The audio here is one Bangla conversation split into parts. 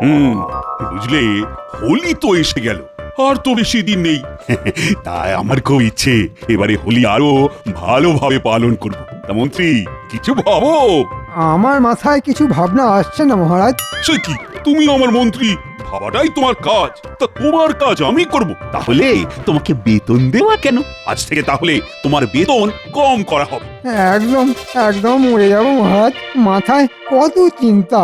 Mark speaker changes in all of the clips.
Speaker 1: হুম, বুঝলে, হোলি তো এসে গেল, আর তো বেশি দিন নেই। তাই আমার খুব ইচ্ছে এবারে হোলি আরো ভালোভাবে পালন করব। তা মন্ত্রী, কিছু ভাবো।
Speaker 2: আমার মাথায় কিছু ভাবনা আসছে না মহারাজ।
Speaker 1: সে কি, তুমি আমার মন্ত্রী, ভাবাটাই তোমার কাজ। তা তোমার কাজ আমি করব, তাহলে তোমাকে বেতন দেওয়া কেন? আজ থেকে তাহলে তোমার বেতন কম করা হবে।
Speaker 2: একদম একদম মরে যাব মহারাজ। মাথায় কত চিন্তা,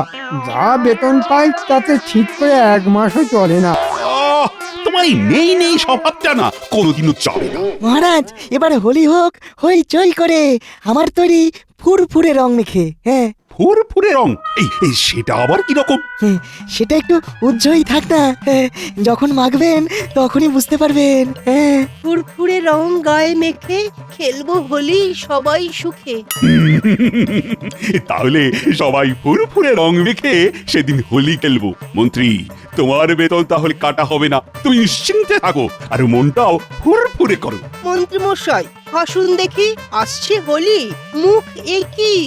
Speaker 2: যা বেতন পাই তাতে ঠিক করে 1 মাসও চলে না।
Speaker 1: আহ, তোমার এই নেই নেই স্বভাবটা না কোনোদিনও চলে না।
Speaker 3: মহারাজ এবার হোলি হোক হইচই করে, আমার তৈরি ফুরফুরে রং মেখে। হ্যাঁ
Speaker 1: ফুরফুরে রং, এই সেটা আবার কি রকম?
Speaker 3: সেটা একটু উজ্জ্বলই থাক না, যখন মাখবেন তখনই বুঝতে পারবেন। হ্যাঁ
Speaker 4: ফুরফুরে রং গায়ে মেখে খেলবো হোলি সবাই সুখে।
Speaker 1: তাহলে সবাই ফুরফুরে রং মেখে সেদিন হোলি খেলবো। মন্ত্রী, তোমার বেতন তাহলে কাটা হবে না, তুমি নিশ্চিন্তে থাকো, আর মনটাও ফুরফুরে করো।
Speaker 4: মন্ত্রী মশাই হাসুন দেখি, আসছে হোলি, মুখ একই,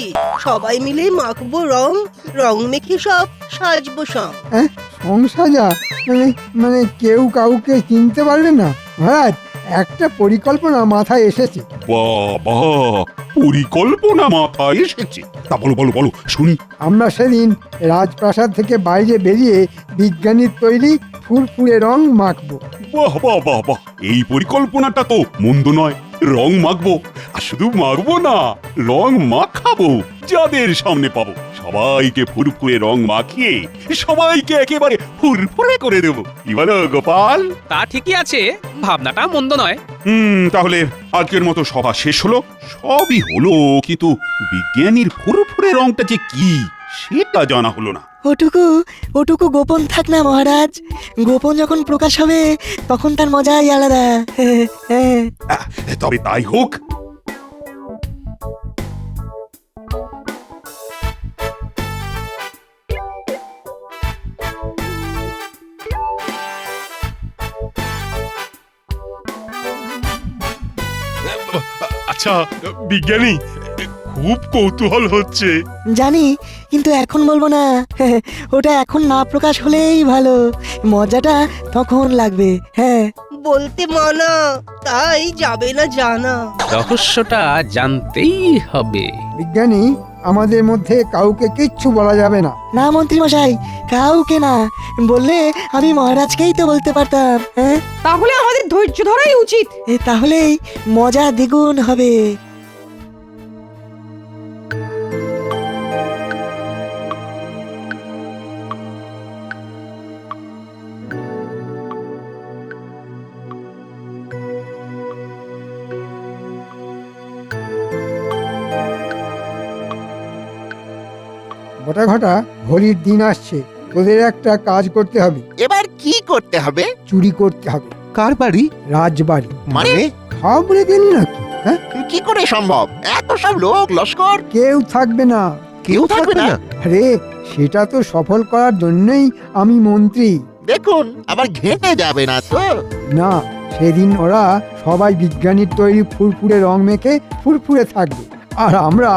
Speaker 4: সবাই মিলে মাখবো রং, রং মেখে সব সাজবো সব।
Speaker 2: হ্যাঁ, সংসাজা মানে মানে কেউ কাউকে চিনতে পারবে না। মহারাজ, একটা পরিকল্পনা মাথায় এসেছে।
Speaker 1: বাবা, পরিকল্পনা মাথায় এসেছে? তা বলো বলো বলো শুনি।
Speaker 2: আমরা সেদিন রাজপ্রাসাদ থেকে বাইরে বেরিয়ে বিজ্ঞানীর তৈরি ফুরফুরে রং মাখবো।
Speaker 1: বাহ বাহ বাহ বাহ, এই পরিকল্পনাটা তো মন্দ নয়। রং মাখবো, আর শুধু মাখবো না, রং মাখাবো। যাদের সামনে পাবো সবাইকে ফুরফুরে রং মাখিয়ে সবাইকে একেবারে ফুরফুরে করে দেবো। কি বলো গোপাল?
Speaker 5: তা ঠিকই আছে, ভাবনাটা মন্দ নয়।
Speaker 1: তাহলে আজকের মতো সভা শেষ হলো। সবই হলো, কিন্তু বিজ্ঞানীর ফুরফুরে রংটা যে কি সেটা জানা হলো না।
Speaker 3: ওটুকু ওটুকু গোপন থাক না মহারাজ, গোপন যখন প্রকাশ হবে তখন তার মজাই আলাদা। হ্যাঁ
Speaker 1: তবে তাই হোক।
Speaker 6: আচ্ছা বিজ্ঞানী, খুব কৌতূহল হচ্ছে।
Speaker 3: জানি, কিন্তু এখন বলবো না। ওটা এখন না প্রকাশ হলেই ভালো, মজাটা তখন লাগবে। হ্যাঁ
Speaker 4: বলতে মানা, তাই যাবে না জানা।
Speaker 5: রহস্যটা জানতেই হবে।
Speaker 2: বিজ্ঞানী, আমাদের মধ্যে কাউকে কিচ্ছু বলা যাবে না।
Speaker 3: না মন্ত্রী মশাই, কাউকে না বললে আমি মহারাজকেই তো বলতে পারতাম। হ্যাঁ
Speaker 7: তাহলে আমাদের ধৈর্য ধরাই উচিত।
Speaker 3: তাহলেই মজা দ্বিগুণ হবে।
Speaker 2: ঘটা ঘটা, হোলির দিন আসছে, তোদের একটা কাজ করতে হবে।
Speaker 8: এবার কি করতে হবে?
Speaker 2: চুরি করতে হবে।
Speaker 8: কার বাড়ি?
Speaker 2: রাজবাড়ি।
Speaker 8: মানে
Speaker 2: খাবড়ে গেলি নাকি? হ্যাঁ,
Speaker 8: কি করে সম্ভব? এত সব লোক লস্কর,
Speaker 2: কেউ থাকবে না।
Speaker 8: কেউ থাকবে না?
Speaker 2: আরে, সেটা তো সফল করার জন্যই আমি মন্ত্রী।
Speaker 8: দেখুন, আবার ঘেঁটে যাবে না তো?
Speaker 2: না, সেদিন ওরা সবাই বিজ্ঞানীর তৈরি ফুরফুরে রং মেখে ফুরফুরে থাকবে, আর আমরা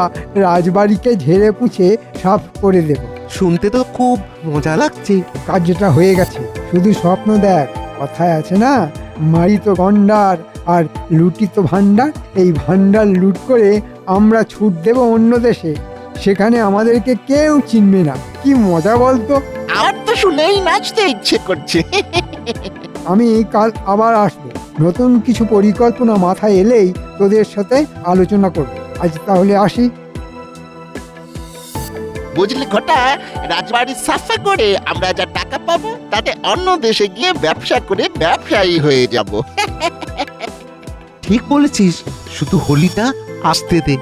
Speaker 2: রাজবাড়িকে ঝেড়ে পুছে সাফ করে দেব।
Speaker 8: শুনতে তো খুব মজা লাগছে।
Speaker 2: কাজটা হয়ে গেছে, শুধু স্বপ্ন দেখ। কথায় আছে না, মারিত গন্ডার আর লুটিত ভান্ডার। এই ভান্ডার লুট করে আমরা ছুট দেব অন্য দেশে, সেখানে আমাদেরকে কেউ চিনবে না। কি মজা বলতো?
Speaker 8: আমার তো শুনেই নাচতে ইচ্ছে করছে।
Speaker 2: আমি কাল আবার আসবো, নতুন কিছু পরিকল্পনা মাথায় এলেই তোদের সাথে আলোচনা করব। আজ তাহলে আসি।
Speaker 8: বুঝলি ঘটা, রাজবাড়ি সাফা করে আমরা যা টাকা পাবো তাতে অন্য দেশে গিয়ে ব্যবসা করে ব্যবসায়ী হয়ে যাব।
Speaker 9: ঠিক বলেছিস, শুধু হোলিটা আসতে দে।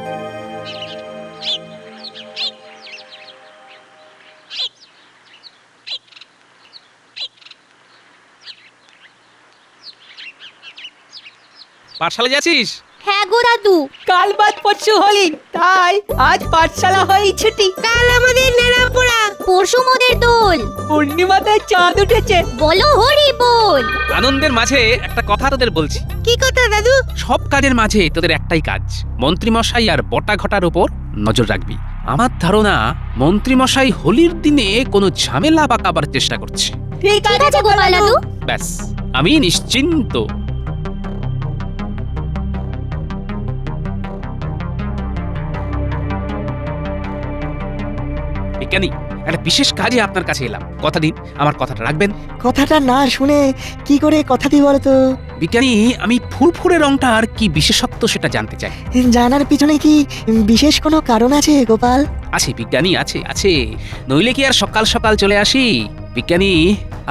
Speaker 5: পাঠশালা যাচ্ছিস?
Speaker 7: হ্যাঁ গো দাদু, কাল বাদ পরশু হোলি, তাই আজ পাঠশালা হয়ে ছুটি। কাল আমাদের নেড়াপোড়া, পরশু মোদের দোল, পূর্ণিমাতে চাঁদ উঠেছে, বলো হরি বল।
Speaker 5: আনন্দের মাঝে একটা কথা তোদের বলছি।
Speaker 4: কি কথা দাদু?
Speaker 5: সব কাজের মাঝে তোদের একটাই কাজ, মন্ত্রী মশাই আর বটা ঘটার উপর নজর রাখবি। আমার ধারণা মন্ত্রীমশাই হোলির দিনে কোনো ঝামেলা পাকাবার চেষ্টা করছে।
Speaker 7: ঠিক আছে গোপাল দাদু।
Speaker 5: ব্যাস, আমি নিশ্চিন্ত। বিজ্ঞানী, একটা বিশেষ কাজে আপনার কাছে এলাম। কথা দিন আমার কথাটা রাখবেন।
Speaker 3: কথাটা না শুনে কি করে কথা দিই বলো তো?
Speaker 5: বিজ্ঞানী, আমি ফুরফুরে রংটার কি বিশেষত্ব সেটা জানতে চাই।
Speaker 3: জানার পিছনে কি বিশেষ কোনো কারণ আছে গোপাল?
Speaker 5: আছে বিজ্ঞানী, আছে আছে, নইলে কি আর সকাল সকাল চলে আসি। বিজ্ঞানী,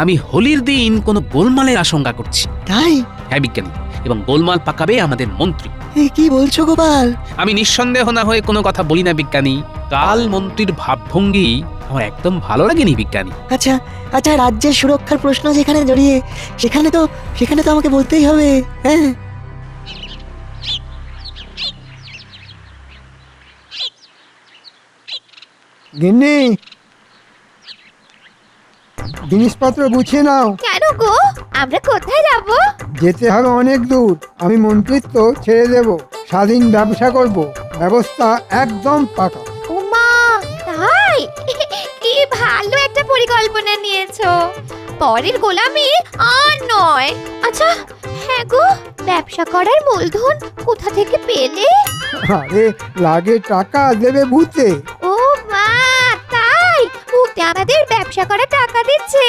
Speaker 5: আমি হোলির দিন কোনো গোলমালের আশঙ্কা করছি।
Speaker 3: তাই?
Speaker 5: হ্যাঁ বিজ্ঞানী, এবং গোলমাল পাকাবে আমাদের মন্ত্রী।
Speaker 3: কি বলছো গোপাল?
Speaker 5: আমি নিঃসন্দেহ না হয়ে কোনো কথা বলি না বিজ্ঞানী। কাল মন্ত্রীর ভাবভঙ্গি আমার একদম ভালো লাগেনি বিজ্ঞানী।
Speaker 3: আচ্ছা আচ্ছা, রাজ্যের সুরক্ষার প্রশ্ন যেখানে জড়িয়ে সেখানে তো আমাকে বলতেই হবে। হ্যাঁ,
Speaker 2: গিন্নি, জিনিসপত্র গুছিয়ে নাও।
Speaker 7: কেন গো, আমরা কোথায় যাব?
Speaker 2: যেতে হবে অনেক দূর। আমি মন্ত্রিত্ব ছেড়ে দেব, স্বাধীন ব্যবসা করব, ব্যবস্থা একদম পাকা।
Speaker 7: ওমা, তাই? কি ভালো একটা পরিকল্পনা নিয়েছো। পরের গোলামি আর নয়। আচ্ছা, হ্যাঁ গো, ব্যবসা করার মূলধন কোথা থেকে পেলে?
Speaker 2: আরে লাগে টাকা দেবে ভূতে।
Speaker 7: ও মা, তাই? ভূতে আমাদের ব্যবসা করার টাকা দিচ্ছে।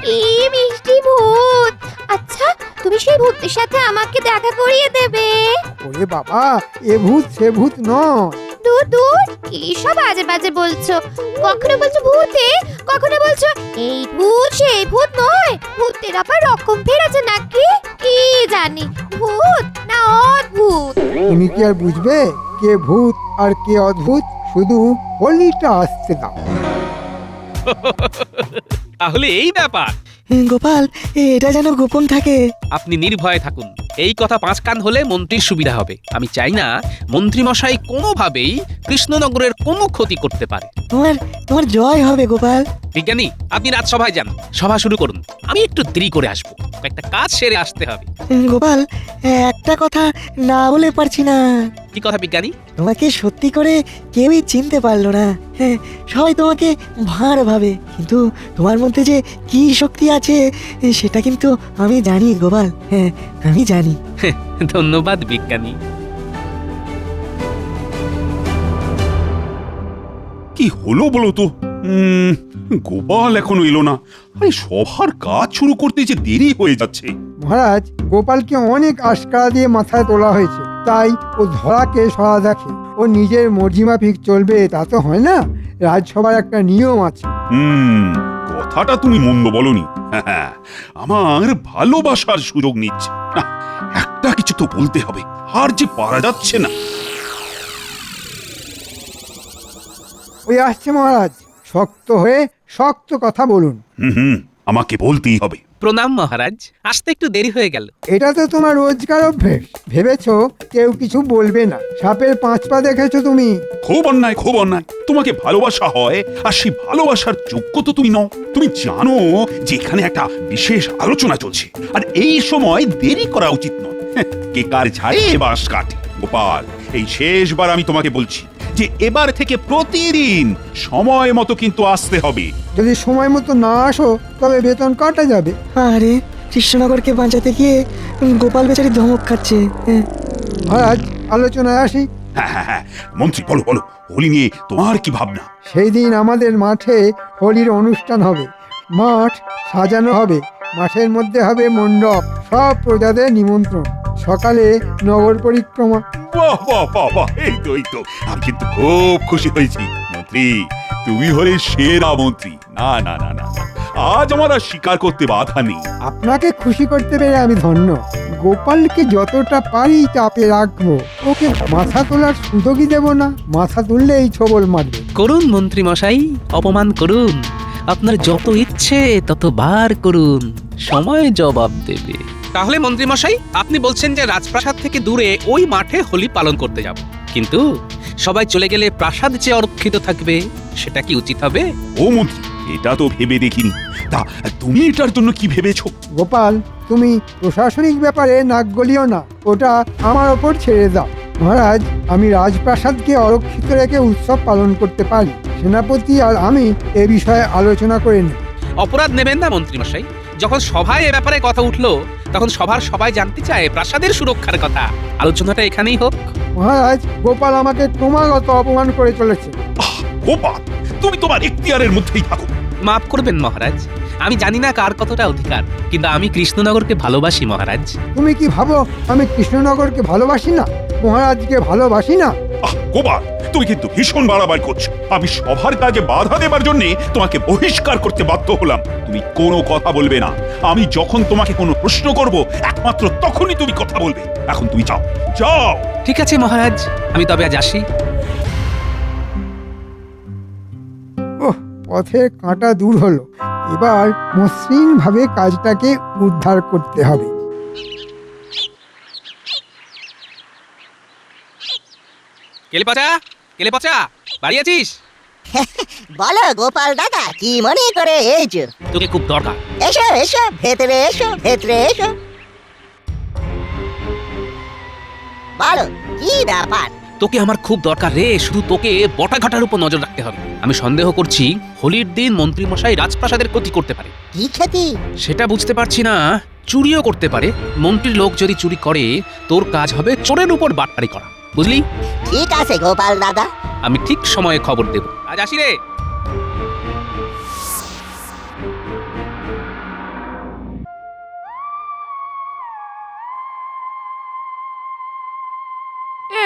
Speaker 7: কি মিষ্টি ভূত। আচ্ছা, তুমি সেই ভূতের সাথে আমাকে দেখা করিয়ে দেবে?
Speaker 2: ওরে বাবা, এ ভূত সে ভূত নয়।
Speaker 7: দূর দূর, কি সব বাজে বাজে বলছো। কখনো বলছো ভূতে, কখনো বলছো এই ভূত সেই ভূত নয়। ভূতের আবার রকম ফেরেছে নাকি? কি জানি, ভূত না অদ্ভুত।
Speaker 2: তুমি কি আর বুঝবে কে ভূত আর কে অদ্ভুত? শুধু হোলিটা আসতে দাও।
Speaker 5: তাহলে এই ব্যাপার।
Speaker 3: গোপাল, এটা যেন গোপন থাকে।
Speaker 5: আপনি নির্ভয়ে থাকুন। এই কথা 5 কান হলে মন্ত্রীর সুবিধা হবে। আমি চাই না মন্ত্রীমশাই কোনোভাবেই কৃষ্ণনগরের কোনো ক্ষতি করতে পারে।
Speaker 3: তোমার জয় হবে গোপাল।
Speaker 5: বিজ্ঞানী, আপনি রাজসভায় যান, সভা শুরু করুন। আমি একটু দেরি করে আসবো, একটা কাজ সেরে আসতে হবে।
Speaker 3: গোপাল, একটা কথা না বলে পারছি না।
Speaker 5: কি কথা বিজ্ঞানী?
Speaker 3: তোমাকে সত্যি করে কেউই চিনতে পারলো না। হ্যাঁ, সবাই তোমাকে ভাঁড় ভাবে, কিন্তু তোমার মধ্যে যে কি শক্তি আছে সেটা কিন্তু আমি জানি গোপাল। হ্যাঁ, আমি জানি।
Speaker 5: ধন্যবাদ বিজ্ঞানী।
Speaker 1: কি হলো বলো তো? গোপাল এখনো এলো না। আরে সবার কাজ শুরু করতে যে দেরি হয়ে যাচ্ছে।
Speaker 2: মহারাজ, গোপালকে অনেক আশকারা দিয়ে মাথায় তোলা হয়েছে, তাই ও ধরাকে সরা দেখে। ও নিজের মর্জি মাফিক চলবে তা তো হয় না। রাজসভার একটা নিয়ম আছে।
Speaker 1: কথাটা তুমি মন্দ বলনি। আমার ভালোবাসার সুযোগ নিচ্ছে না, একটা কিছু তো বলতে হবে, আর যে পারা যাচ্ছে না।
Speaker 2: ওই আসছে মহারাজ, শক্ত হয়ে শক্ত কথা বলুন।
Speaker 1: আমাকে বলতেই হবে।
Speaker 5: প্রণাম মহারাজ, আসতে একটু দেরি হয়ে গেল।
Speaker 2: এটা তো তোমার রোজকার অভ্যেস। ভেবেছো কেউ কিছু বলবে না। সাপের 5 পা দেখেছো তুমি?
Speaker 1: খুব অন্যায়, খুব অন্যায়। তোমাকে ভালোবাসা হয়, আর সেই ভালোবাসার যোগ্য তো তুমি নও। তুমি জানো যে এখানে একটা বিশেষ আলোচনা চলছে, আর এই সময় দেরি করা উচিত নয়। কে কার ঝাড়ে বাঁশ কাটে। গোপাল, এই শেষবার আমি তোমাকে বলছি যে এবার থেকে প্রতিদিন সময় মতো কিন্তু আসতে হবে।
Speaker 2: যদি সময় মতো না আসো তবে বেতন কাটা যাবে।
Speaker 3: আরে, কৃষ্ণনগরকে বাঁচাতে গিয়ে গোপাল বেচারি ধমক খাচ্ছে। হ্যাঁ।
Speaker 2: মহারাজ, আলোচনায় আসি।
Speaker 1: হ্যাঁ, মন্ত্রী বলো বলো, হোলি নিয়ে তোমার কি ভাবনা?
Speaker 2: সেই দিন আমাদের মাঠে হোলির অনুষ্ঠান হবে। মাঠ সাজানো হবে, মাঠের মধ্যে হবে মণ্ডপ, সব প্রজাদের নিমন্ত্রণ। সকালে নগর পরিক্রমা।
Speaker 1: বাহ বাহ বাহ বাহ, এই তো আমি কিন্তু খুব খুশি হয়েছি। মন্ত্রী, তুমি হলে সেরা মন্ত্রী। না না না না, আজ আমার আর স্বীকার করতে বাধা নেই।
Speaker 2: আপনাকে খুশি করতে পেরে আমি ধন্য। গোপালকে যতটা পারি চাপে রাখবো, ওকে মাথা তোলার সুযোগই দেব না। মাথা তুললেই ছবল মারবে।
Speaker 5: করুন মন্ত্রীমশাই, অপমান করুন। আপনার যত ইচ্ছে তত বার করুন, সময় জবাব দেবে। তাহলে মন্ত্রীমশাই, আপনি বলছেন যে রাজপ্রাসাদ থেকে দূরে ওই মাঠে হোলি পালন করতে যাব, কিন্তু সবাই চলে গেলে প্রাসাদ যে অরক্ষিত থাকবে, সেটা কি উচিত হবে?
Speaker 1: ও মন্ত্রী, এটা তো ভেবে দেখিনি। তা তুমি এটার জন্য কি ভেবেছো?
Speaker 2: গোপাল, তুমি প্রশাসনিক ব্যাপারে নাক গলিও না, ওটা আমার ওপর ছেড়ে দাও। মহারাজ, আমি রাজপ্রাসাদকে অরক্ষিত রেখে উৎসব পালন করতে পারি। সেনাপতি আর আমি এ বিষয়ে আলোচনা করে নেব।
Speaker 5: অপরাধ নেবেন না মন্ত্রীমশাই। যখন সভায় এ ব্যাপারে কথা উঠলো তখন সভার সবাই জানতে চায় প্রাসাদের সুরক্ষার কথা। আলোচনাটা এখানেই হোক।
Speaker 2: মহারাজ, গোপাল আমাকে ক্রমাগত অপমান করে চলেছে।
Speaker 1: গোপাল, তুমি তোমার এখতিয়ারের মধ্যেই থাকো।
Speaker 5: মাফ করবেন মহারাজ, আমি জানি না কার কতটা অধিকার, কিন্তু আমি কৃষ্ণনগরকে ভালোবাসি মহারাজ।
Speaker 2: তুমি কি ভাবো আমি কৃষ্ণনগরকে ভালোবাসি না, মহারাজকে ভালোবাসি না?
Speaker 1: গোপাল, তুমি কিন্তু ভীষণ বাড়াবাড়ি করছো। আমি সভার কাজে বাধা দেবার জন্য তোমাকে বহিষ্কার করতে বাধ্য হলাম। তুমি কোনো কথা বলবে না। আমি যখন তোমাকে কোনো প্রশ্ন করব একমাত্র তখনই তুমি কথা বলবে। এখন তুমি যাও, যাও।
Speaker 5: ঠিক আছে মহারাজ, আমি তবে আজ আসি।
Speaker 2: ওহ, পথের কাঁটা দূর হলো। এবার মসৃণ ভাবে কাজটাকে উদ্ধার করতে হবে।
Speaker 5: কেলে পচা বাড়ি আছিস?
Speaker 3: বলো গোপাল দাদা, কি মনে করে এসো?
Speaker 5: তোকে খুব দরকার।
Speaker 3: এসো এসো, ভেতরে এসো, ভেতরে এসো। বলো, কি ব্যাপার?
Speaker 5: তোকে আমার খুব দরকার রে। শুধু তোকে বটাঘাটার উপর নজর রাখতে হবে। আমি সন্দেহ করছি হোলির দিন মন্ত্রীমশাই রাজপ্রাসাদের ক্ষতি করতে পারে।
Speaker 3: কি ক্ষতি?
Speaker 5: সেটা বুঝতে পারছি না। চুরিও করতে পারে। মন্ত্রীর লোক যদি চুরি করে, তোর কাজ হবে চোরের উপর বাটপারি করা, বুঝলি?
Speaker 3: ঠিক আছে গোপাল দাদা।
Speaker 5: আমি ঠিক সময়ে খবর দেব। আজ আসি রে।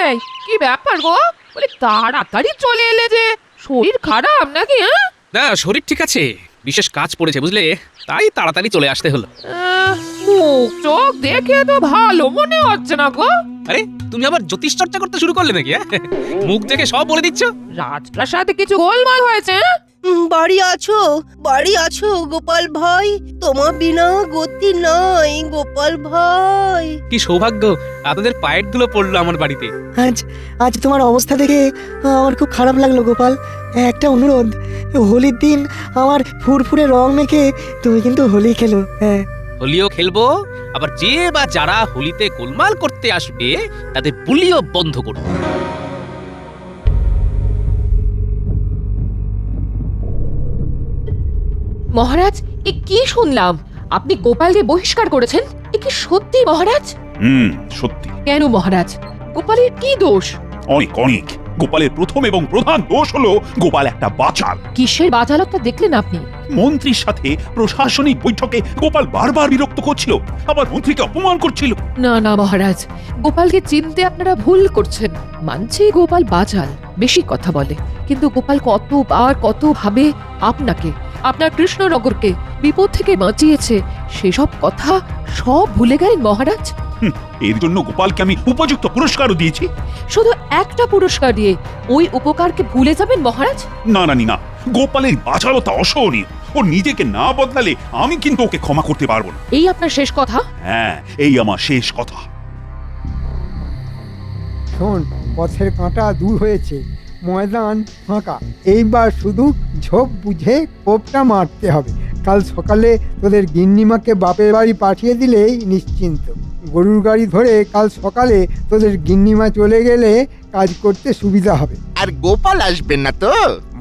Speaker 10: এই কি ব্যাপার গো? বলে তাড়াতাড়ি চলে এলে যে, শরীর খারাপ নাকি? হ্যাঁ,
Speaker 5: না, শরীর ঠিক আছে, বিশেষ কাজ পড়েছে বুঝলে, তাই তাড়াতাড়ি চলে আসতে হলো।
Speaker 10: মুখ চোখ দেখে তো ভালো মনে হচ্ছে না গো।
Speaker 5: আরে, তুমি আবার জ্যোতিষ চর্চা করতে শুরু করলে নাকি? মুখ দেখে সব বলে দিচ্ছ।
Speaker 10: রাজপ্রাসাদে কিছু গোলমাল হয়েছে?
Speaker 4: বাড়ি আছো গোপাল ভাই? তোমার বিনা গতি নাই গোপাল ভাই।
Speaker 5: কি সৌভাগ্য, আপনাদের পায়ের ধুলো পড়লো আমার বাড়িতে।
Speaker 3: আজ তোমার অবস্থা দেখে আমার খুব খারাপ লাগলো গোপাল। একটা অনুরোধ, হোলির দিন আমার ফুরফুরে রং মেখে তুমি কিন্তু হোলি খেলো। হ্যাঁ,
Speaker 5: হোলিও খেলবো, আবার যে বা যারা হোলিতে গোলমাল করতে আসবে তাদের বুলিও বন্ধ করবো।
Speaker 10: মহারাজ, এ কি শুনলাম? আপনি গোপালকে বহিষ্কার করেছেন? এ কি সত্যি মহারাজ?
Speaker 1: সত্যি।
Speaker 10: কেন মহারাজ? গোপালের কি দোষ?
Speaker 1: অনেক। গোপালের প্রথম এবং প্রধান দোষ হলো গোপাল একটা বাচাল।
Speaker 10: কিসের বাচালতা দেখলেন আপনি?
Speaker 1: মন্ত্রীর সাথে প্রশাসনিক বৈঠকে গোপাল বারবার বিরক্ত করছিল, আবার মন্ত্রীকে অপমান করছিল।
Speaker 10: না না মহারাজ, গোপালকে চিনতে আপনারা ভুল করছেন। মানছি গোপাল বাচাল, বেশি কথা বলে, কিন্তু গোপাল কতবার কতভাবে আপনাকে, আপনার কৃষ্ণনগরকে বিপদ থেকে বাঁচিয়েছে, সেসব কথা সব ভুলে গেলেন মহারাজ?
Speaker 1: এর জন্য গোপালকে আমি উপযুক্ত পুরস্কারও দিয়েছি।
Speaker 10: শুধু একটা পুরস্কার দিয়ে ওই উপকারকে ভুলে যাবেন মহারাজ?
Speaker 1: না রানী না, গোপালের বাচালতা অসহনীয়। ও নিজেকে না বদলালে আমি কিন্তু ওকে ক্ষমা করতে পারবো না।
Speaker 10: এই আপনার শেষ কথা?
Speaker 1: হ্যাঁ, এই আমার শেষ কথা।
Speaker 2: শোন, পথের কাঁটা দূর হয়েছে, ময়দান ফাঁকা। এইবার শুধু ঝোপ বুঝে কোপটা মারতে হবে। কাল সকালে তোদের গিন্নিমাকে বাপের বাড়ি পাঠিয়ে দিলেই নিশ্চিন্ত। গরুর গাড়ি ধরে কাল সকালে তোদের গিন্নিমা চলে গেলে কাজ করতে সুবিধা হবে।
Speaker 8: আর গোপাল আসবে না তো?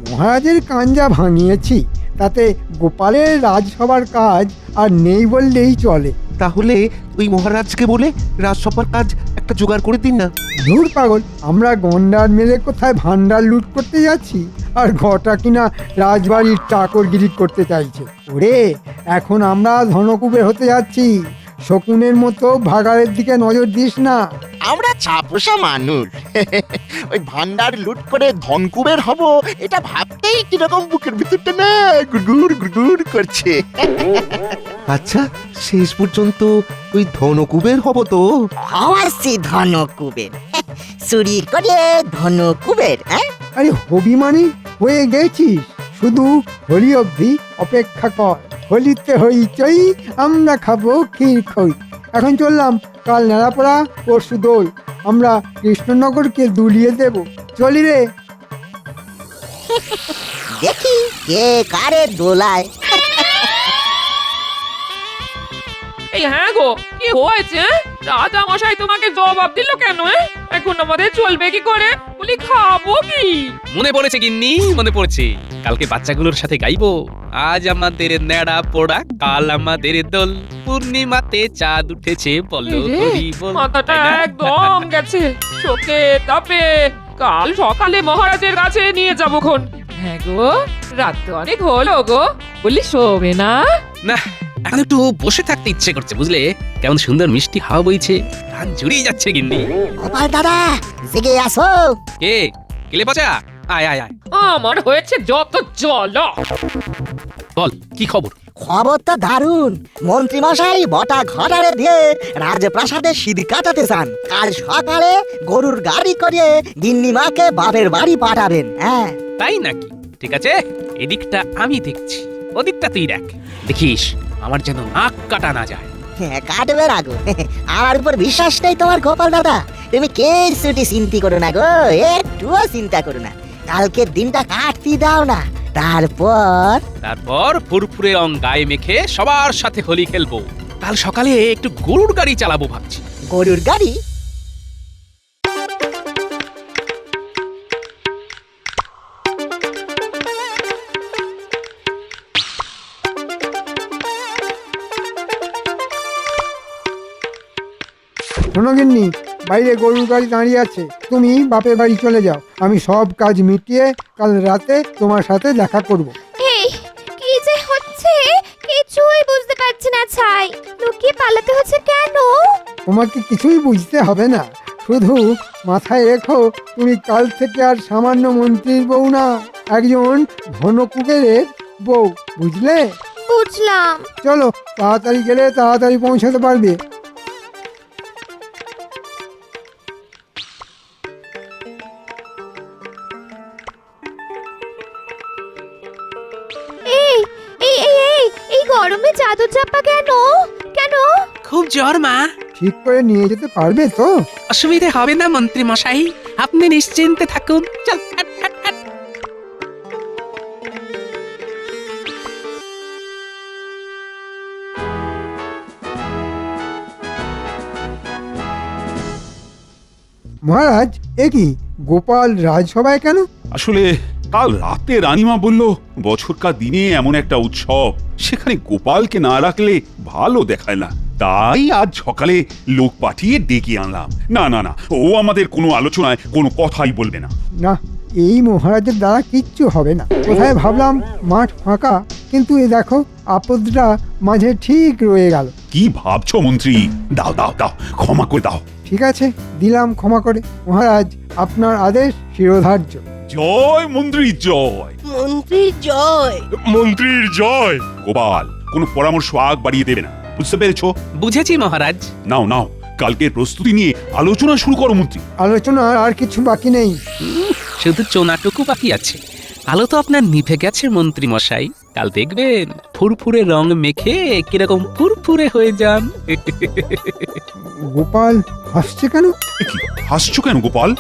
Speaker 2: মহারাজের কাঞ্জা ভাঙিয়েছি, তাতে গোপালের রাজসভার কাজ আর নেই বললেই চলে।
Speaker 9: তাহলে ওই মহারাজকে বলে রাজসভার কাজ একটা জোগাড় করে দিন না।
Speaker 2: ধুর পাগল, আমরা গন্ডার মেলে কোথায় ভান্ডার লুট করতে যাচ্ছি, আর ঘটা কিনা রাজবাড়ির চাকরগিরি করতে চাইছে। ওরে, এখন আমরা ধনকুবের হতে যাচ্ছি। শকুনের মতো ভাগাড়ের দিকে নজর দিস না।
Speaker 8: আমরা ছাপোষা মানুষ। ওই ভান্ডার লুট করে ধনকুবের হব, এটা ভাবতেই কিরকম বুকের ভিতরটা না গুড়গুড় গুড়গুড় করছে।
Speaker 9: আচ্ছা, শেষ পর্যন্ত ওই ধনকুবের হব তো?
Speaker 3: হাওয়াসি ধনকুবের, চুরি করে ধনকুবের।
Speaker 2: আরে হবি মানে হয়ে গেছিস, শুধু হোলি অবধি অপেক্ষা কর। হোলিতে হইচই, আমরা খাবো ক্ষীর খই। এখন চললাম, কাল নেড়াপড়া, পরশু দোল। আমরা কৃষ্ণনগরকে দুলিয়ে দেব। চলি রে।
Speaker 3: দেখি কে কারে দোলায়।
Speaker 10: এই হ্যাঁ গো, কি হয়েছে? রাজা মশাই তোমাকে জবাব দিল কেন? এখন আমাদের চলবে কি করে? বলি খাবো কি?
Speaker 5: মনে পড়েছে গিন্নি, মনে পড়ছে। কালকে বাচ্চাগুলোর সাথে গাইবো, আজ আমাদের নেড়া পোড়া, কাল আমাদের দোল, পূর্ণিমাতে চাঁদ উঠেছে, বলো
Speaker 10: এই রে,
Speaker 5: হরি বল।
Speaker 10: মাথাটা
Speaker 5: তাই না?
Speaker 10: একদম গেছে শোকে তাপে। কাল সকালে মহারাজের কাছে নিয়ে যাবো খন। হ্যাঁ গো, রাত তো অনেক হলো গো। বলি শোবে না?
Speaker 5: না, এখন একটু বসে থাকতে ইচ্ছে করছে, বুঝলে? কেমন সুন্দর মিষ্টি হাওয়া বইছে, প্রাণ জুড়িয়ে যাচ্ছে গিন্নি।
Speaker 3: গোপাল দাদা, জেগে আসো।
Speaker 5: কে কেলে পচা? আয় আয় আয়,
Speaker 10: আমার হয়েছে যত জল।
Speaker 5: বল কি খবর?
Speaker 3: খবর তো দারুণ। মন্ত্রী মশাই বটা ঘটারে দিয়ে রাজপ্রাসাদে সিঁড়ি কাটাতে চান। কাল সকালে গরুর গাড়ি করে গিন্নিমাকে বাপের বাড়ি পাঠাবেন। হ্যাঁ,
Speaker 5: তাই নাকি? ঠিক আছে, এদিকটা আমি দেখছি, ওদিকটা তুই দেখ। দেখিস আমার যেন নাক কাটা না যায়।
Speaker 3: হ্যাঁ, কাটবে না গো। আমার উপর বিশ্বাস নেই তোমার গোপাল দাদা? তুমি কে ছুটি চিন্তা করো না গো, একটুও চিন্তা করো না। কালকের দিনটা কাটতে দাও না,
Speaker 5: তারপর ফুরফুরে রং গায়ে মেখে সবার সাথে হোলি খেলবো। কাল সকালে একটু গরুর গাড়ি চালাবো ভাবছি।
Speaker 3: গরুর গাড়ি?
Speaker 2: শোনো গিন্নি, বাইরে গরুর গাড়ি দাঁড়িয়ে আছে, তুমি বাপের বাড়ি চলে যাও। আমি সব কাজ মিটিয়ে কাল রাতে তোমার সাথে দেখা করব।
Speaker 7: এই কি যে হচ্ছে কিছুই বুঝতে পারছি না ছাই। লুকিয়ে পালাতে হচ্ছে কেন?
Speaker 2: তোমাকে কিছুই বুঝতে হবে না, শুধু মাথায় রেখো তুমি কাল থেকে আর সামান্য মন্ত্রীর বউ না, একজন ধনকুবেরের বউ, বুঝলে?
Speaker 7: বুঝলাম।
Speaker 2: চলো, তাড়াতাড়ি গেলে তাড়াতাড়ি পৌঁছাতে পারবে।
Speaker 7: এই এই এই এই এই গরমে চাদর চাপা কেন? কেন?
Speaker 5: খুব জ্বর মা।
Speaker 2: ঠিক করে নিয়ে যেতে পারবে তো?
Speaker 5: অসুবিধে হবে না মন্ত্রী মশাই, আপনি নিশ্চিন্তে থাকুন। চল হাট, হাট, হাট।
Speaker 2: মহারাজ, এ কি গোপাল রাজসভায় কেন?
Speaker 1: আসলে কাল রাতে রানীমা বলল বছরকার দিনে এমন একটা উৎসব, সেখানে গোপালকে না রাখলে ভালো দেখায় না। তাই আজ সকালে লোক পাঠিয়ে ডেকে আনলাম। না না না, ও আমাদের কোনো আলোচনায় কোনো কথাই বলবে না।
Speaker 2: না, এই মহারাজের দ্বারা কিচ্ছু হবে না। কোথায় ভাবলাম মাঠ ফাঁকা, কিন্তু এ দেখো আপদটা মাঝে ঠিক রয়ে গেল।
Speaker 1: কি ভাবছো মন্ত্রী? দাও দাও দাও, ক্ষমা করে দাও।
Speaker 2: ঠিক আছে, দিলাম ক্ষমা করে। মহারাজ, আপনার আদেশ শিরোধার্য।
Speaker 1: জয় মন্ত্রী জয়।
Speaker 4: মন্ত্রীর জয়।
Speaker 6: মন্ত্রীর জয়।
Speaker 1: গোপাল কোনো পরামর্শ আগ বাড়িয়ে দেবে না, বুঝতে পেরেছো?
Speaker 5: বুঝেছি মহারাজ।
Speaker 1: নাও নাও, কালকের প্রস্তুতি নিয়ে আলোচনা শুরু করো মন্ত্রী।
Speaker 2: আলোচনার আর কিছু বাকি নেই।
Speaker 5: শুধু চোনাটুকু বাকি আছে। আলো তো আপনার নিভে গেছে মন্ত্রী মশাই। কাল দেখবেন ফুরফুরে রং মেখে কিরকম ফুরফুরে হয়ে যান।
Speaker 2: গোপাল হাসছে কেন?
Speaker 1: এ কি হাসছো কেন গোপাল?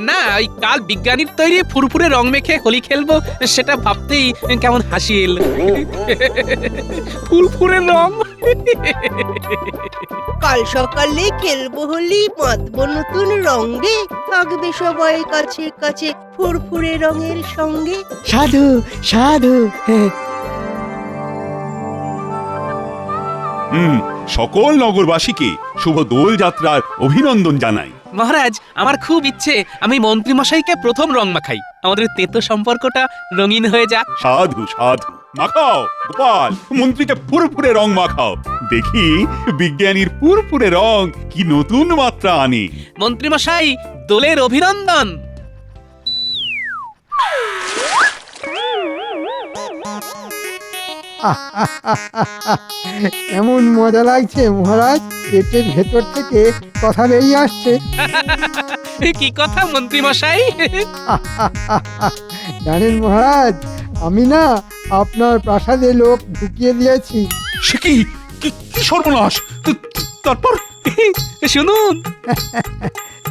Speaker 5: না, ওই কাল বিজ্ঞানীর তৈরি ফুরফুরে রং মেখে হোলি খেলবো, সেটা ভাবতেই কেমন হাসি এল। ফুরফুরে রং।
Speaker 4: কাল সকালে খেলবো হোলি, মাতবো নতুন রঙে, থাকবে সবাই কাছে কাছে ফুরফুরে রঙের সঙ্গে।
Speaker 3: সাধু সাধু।
Speaker 1: সকল নগরবাসীকে শুভ দোল যাত্রার অভিনন্দন জানাই।
Speaker 5: মহারাজ, আমার খুব ইচ্ছে আমি মন্ত্রী মশাইকে প্রথম রং মাখাই, আমাদের তেতো সম্পর্কটা রঙিন হয়ে যাক।
Speaker 1: সাধু সাধু, মাখাও গোপাল, মন্ত্রীকে ফুরফুরে রং মাখাও। দেখি বিজ্ঞানীর ফুরফুরে রং কি নতুন মাত্রা আনে।
Speaker 5: মন্ত্রী মশাই, দোলের অভিনন্দন।
Speaker 2: এমন মজা লাগছে মহারাজ, পেটের ভেতর থেকে কথা বেরিয়ে আসছে।
Speaker 5: কি কথা মন্ত্রী মশাই?
Speaker 2: জানেন মহারাজ, আমি না আপনার প্রাসাদে লোক ঢুকিয়ে দিয়েছি।
Speaker 1: সে কি কি কি সর্বনাশ! তারপর
Speaker 5: শুনুন।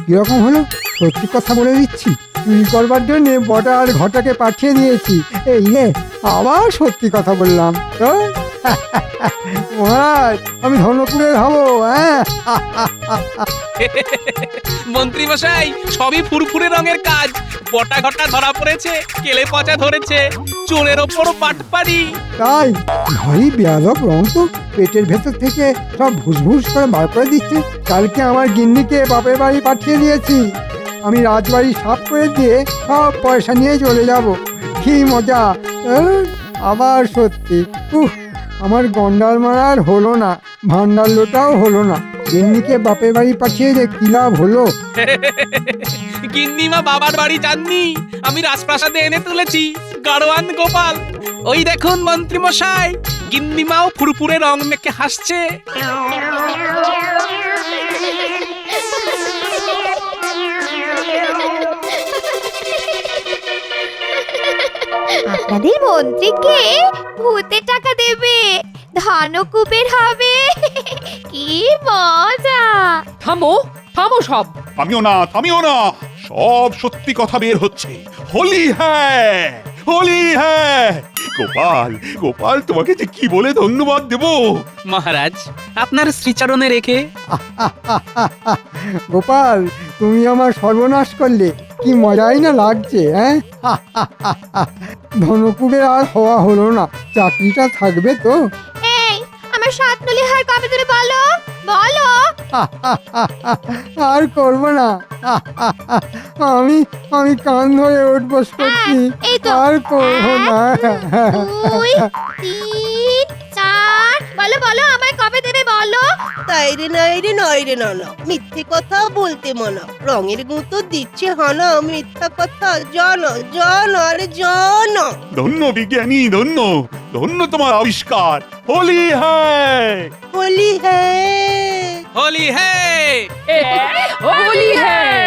Speaker 2: কিরকম হলো? সত্যি কথা বলে দিচ্ছি, চুরি করবার জন্য বটা আর ঘটাকে পাঠিয়ে দিয়েছি। এই রে, আবার সত্যি কথা বললাম তো। মহারাজ আমি ধনকুবের হব, হ্যাঁ?
Speaker 5: মন্ত্রী মশাই সবই ফুরফুরে রঙের কাজ। বটা ঘটা ধরা পড়েছে, কেলে পচা ধরেছে, চোরের ওপর পাটপাড়ি।
Speaker 2: তাই ভারী বেয়াদব রং তো, পেটের ভেতর থেকে সব ভুসভুস করে বার করে দিচ্ছে। কালকে আমার গিন্নিকে বাপের বাড়ি পাঠিয়ে দিয়েছি, আমি রাজবাড়ি সাফ করে দিয়ে সব পয়সা নিয়ে চলে যাব। কি মজা! আবার সত্যি, আমার গন্ডার মারার হলো না, ভান্ডার লোটাও হলো না। গিন্নিকে বাপের বাড়ি পাঠিয়ে যে কি লাভ হলো?
Speaker 5: গিন্নিমা বাবার বাড়ি যাননি, আমি রাজপ্রাসাদে এনে তুলেছি। গাড়োয়ান গোপাল, ওই দেখুন মন্ত্রী মশাই, গিন্নিমাও ফুরফুরে রং মেখে হাসছে।
Speaker 7: আপনাদের মন্ত্রীকে ভূতে টাকা দেবে, ধনকুবের হবে। কি মজা!
Speaker 10: থামো থামো সব।
Speaker 1: থামিও না, থামিও না, সব সত্যি কথা বের হচ্ছে। হোলি হ্যাঁ, হোলি হ্যাঁ। গোপাল, গোপাল, তোমাকে যে কি বলে ধন্যবাদ দেব।
Speaker 5: মহারাজ, আপনার শ্রীচরণে রেখে।
Speaker 2: গোপাল, তুমি আমার সর্বনাশ করলে, কি মজাই না লাগছে, হ্যাঁ? ধনকুবের আর হওয়া হলো না, চাকরিটা থাকবে তো?
Speaker 7: এই, আমার সাতনলি হার কবে দেবে বলো, বলো।
Speaker 2: আর করবো না, আমি আমি কান ধরে উঠবস করছি,
Speaker 7: এই তো।
Speaker 2: আর করবো না।
Speaker 7: 2, 3, 4, বলো বলো, আমায় কবে দেবে বলো।
Speaker 4: তাই রে নাই রে নয় রে না, মিথ্যে কথা বলতে মানা। রঙের গুঁতো দিচ্ছে হানা, মিথ্যা কথা জানো জানো আরে জানো।
Speaker 1: ধন্য বিজ্ঞানী, ধন্য, ধন্য তোমার আবিষ্কার। হোলি হ্যাঁ।
Speaker 4: হোলি হ্যাঁ,
Speaker 5: হোলি হে।
Speaker 10: হোলি হ্যাঁ।